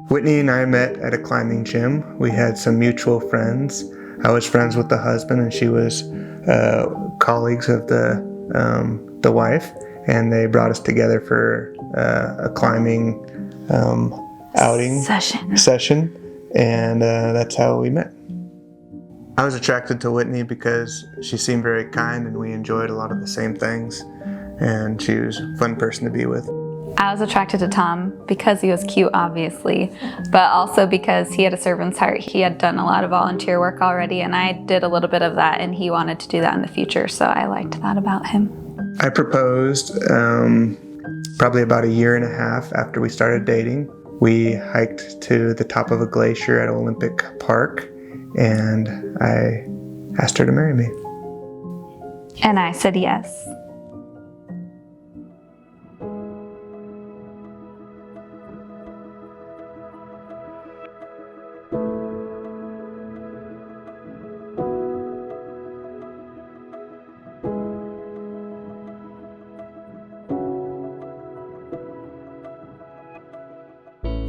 Whitney and I met at a climbing gym. We had some mutual friends. I was friends with the husband, and she was colleagues of the wife, and they brought us together for a climbing outing session, and that's how we met. I was attracted to Whitney because she seemed very kind, and we enjoyed a lot of the same things, and she was a fun person to be with. I was attracted to Tom because he was cute, obviously, but also because he had a servant's heart. He had done a lot of volunteer work already, and I did a little bit of that, and he wanted to do that in the future, so I liked that about him. I proposed probably about 1.5 years after we started dating. We hiked to the top of a glacier at Olympic Park, and I asked her to marry me. And I said yes.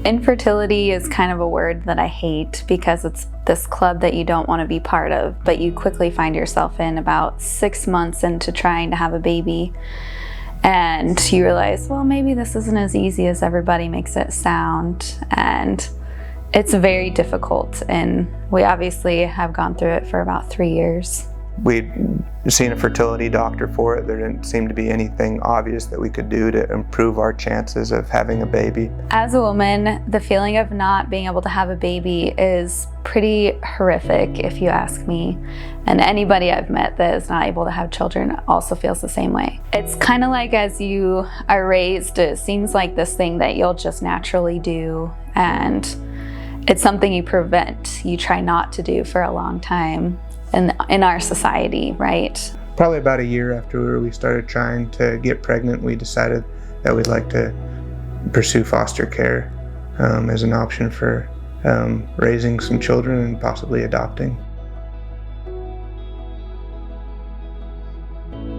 Infertility is kind of a word that I hate because it's this club that you don't want to be part of, but you quickly find yourself in about 6 months into trying to have a baby. And you realize, well, maybe this isn't as easy as everybody makes it sound. And it's very difficult. And we obviously have gone through it for about 3 years. We'd seen a fertility doctor for it. There didn't seem to be anything obvious that we could do to improve our chances of having a baby. As a woman, the feeling of not being able to have a baby is pretty horrific, if you ask me. And anybody I've met that is not able to have children also feels the same way. It's kind of like as you are raised, it seems like this thing that you'll just naturally do, and it's something you try not to do for a long time. In our society, right? Probably about 1 year after we started trying to get pregnant, we decided that we'd like to pursue foster care as an option for raising some children and possibly adopting.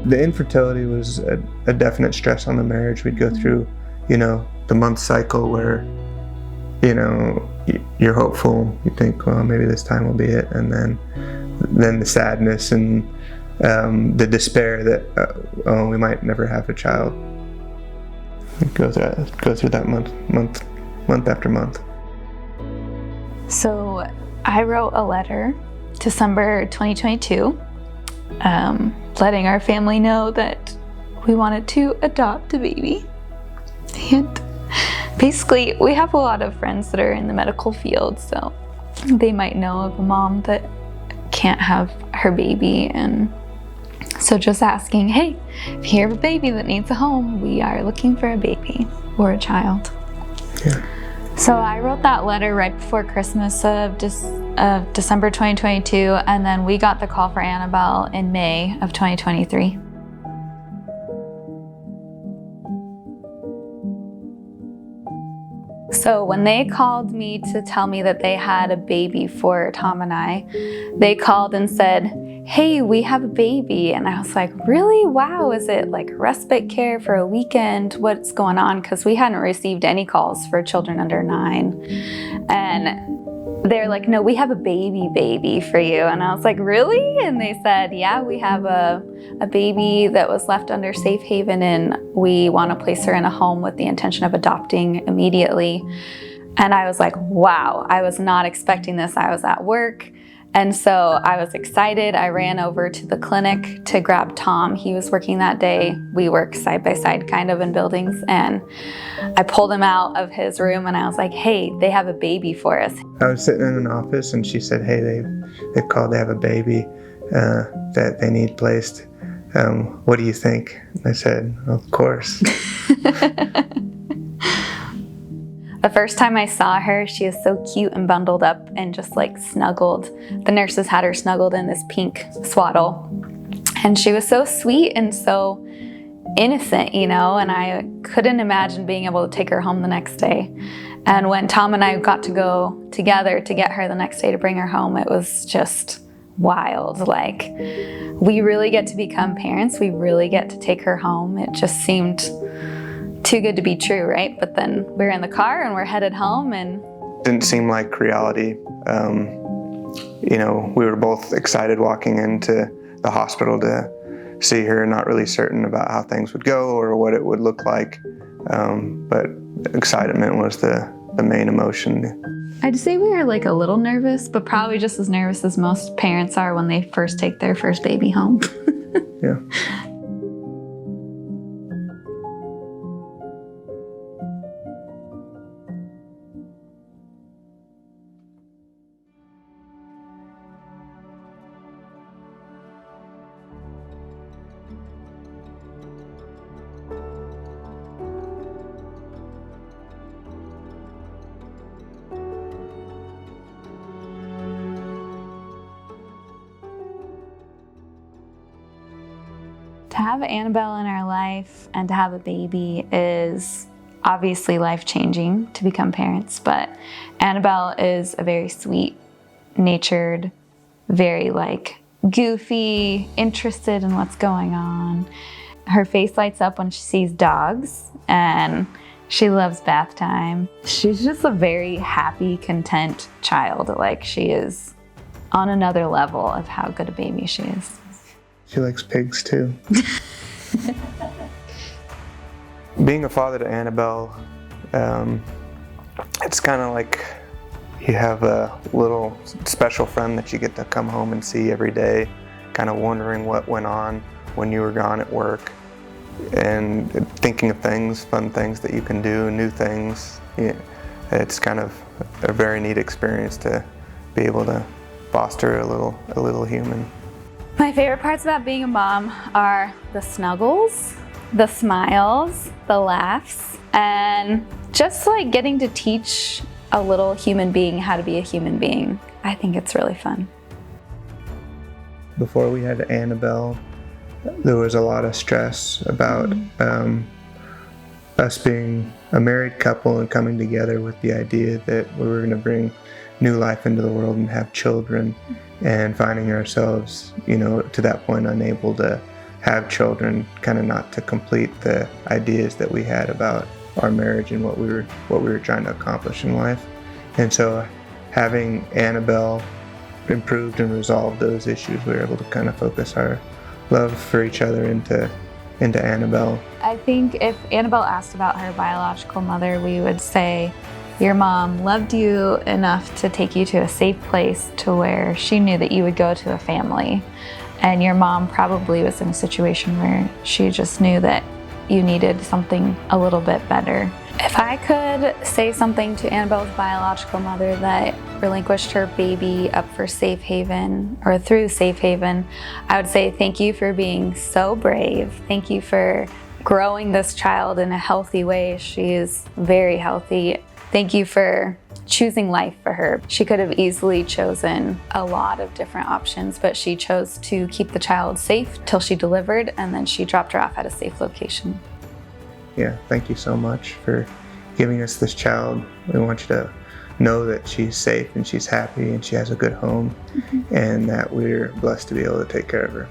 The infertility was a definite stress on the marriage. We'd go through, the month cycle where, you're hopeful, you think, well, maybe this time will be it, and then the sadness and the despair that we might never have a child. Go through that month after month. So I wrote a letter December 2022, letting our family know that we wanted to adopt a baby. And basically, we have a lot of friends that are in the medical field, so they might know of a mom that can't have her baby, and so just asking, hey, if you have a baby that needs a home, we are looking for a baby or a child. Yeah. So I wrote that letter right before Christmas of December 2022, and then we got the call for Annabelle in May of 2023. So when they called me to tell me that they had a baby for Tom and I, they called and said, hey, we have a baby. And I was like, really? Wow, is it like respite care for a weekend? What's going on? Because we hadn't received any calls for children under 9. And they're like, no, we have a baby for you. And I was like, really? And they said, yeah, we have a baby that was left under Safe Haven, and we want to place her in a home with the intention of adopting immediately. And I was like, wow, I was not expecting this. I was at work. And so I was excited. I ran over to the clinic to grab Tom. He was working that day. We work side by side kind of in buildings. And I pulled him out of his room and I was like, hey, they have a baby for us. I was sitting in an office and she said, hey, they've called, they have a baby that they need placed. What do you think? I said, of course. The first time I saw her, she is so cute and bundled up and just like snuggled. The nurses had her snuggled in this pink swaddle. And she was so sweet and so innocent, you know, and I couldn't imagine being able to take her home the next day. And when Tom and I got to go together to get her the next day to bring her home, it was just wild. Like, we really get to become parents. We really get to take her home. It just seemed too good to be true, right? But then we're in the car and we're headed home and... Didn't seem like reality. You know, we were both excited walking into the hospital to see her, not really certain about how things would go or what it would look like. But excitement was the main emotion. I'd say we were like a little nervous, but probably just as nervous as most parents are when they first take their first baby home. Yeah. To have Annabelle in our life and to have a baby is obviously life-changing to become parents, but Annabelle is a very sweet-natured, very like goofy, interested in what's going on. Her face lights up when she sees dogs, and she loves bath time. She's just a very happy, content child. Like, she is on another level of how good a baby she is. She likes pigs too. Being a father to Annabelle, it's kind of like you have a little special friend that you get to come home and see every day, kind of wondering what went on when you were gone at work, and thinking of things, fun things that you can do, new things. Yeah, it's kind of a very neat experience to be able to foster a little human. My favorite parts about being a mom are the snuggles, the smiles, the laughs, and just like getting to teach a little human being how to be a human being. I think it's really fun. Before we had Annabelle, there was a lot of stress about us being a married couple and coming together with the idea that we were going to bring new life into the world and have children, and finding ourselves, you know, to that point unable to have children, kind of not to complete the ideas that we had about our marriage and what we were trying to accomplish in life. And so having Annabelle improved and resolved those issues, we were able to kind of focus our love for each other into Annabelle. I think if Annabelle asked about her biological mother, we would say, your mom loved you enough to take you to a safe place to where she knew that you would go to a family. And your mom probably was in a situation where she just knew that you needed something a little bit better. If I could say something to Annabelle's biological mother that relinquished her baby up for Safe Haven, or through Safe Haven, I would say thank you for being so brave. Thank you for growing this child in a healthy way. She is very healthy. Thank you for choosing life for her. She could have easily chosen a lot of different options, but she chose to keep the child safe till she delivered, and then she dropped her off at a safe location. Yeah, thank you so much for giving us this child. We want you to know that she's safe and she's happy and she has a good home, and that we're blessed to be able to take care of her.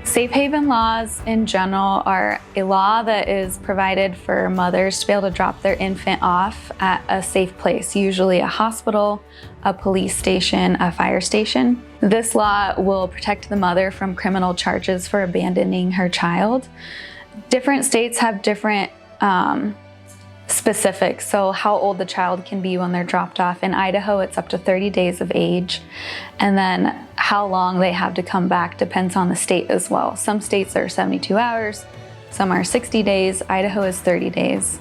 Safe Haven laws in general are a law that is provided for mothers to be able to drop their infant off at a safe place, usually a hospital, a police station, a fire station. This law will protect the mother from criminal charges for abandoning her child. Different states have different specifics, so how old the child can be when they're dropped off. In Idaho, it's up to 30 days of age, and then how long they have to come back depends on the state as well. Some states are 72 hours, some are 60 days. Idaho is 30 days.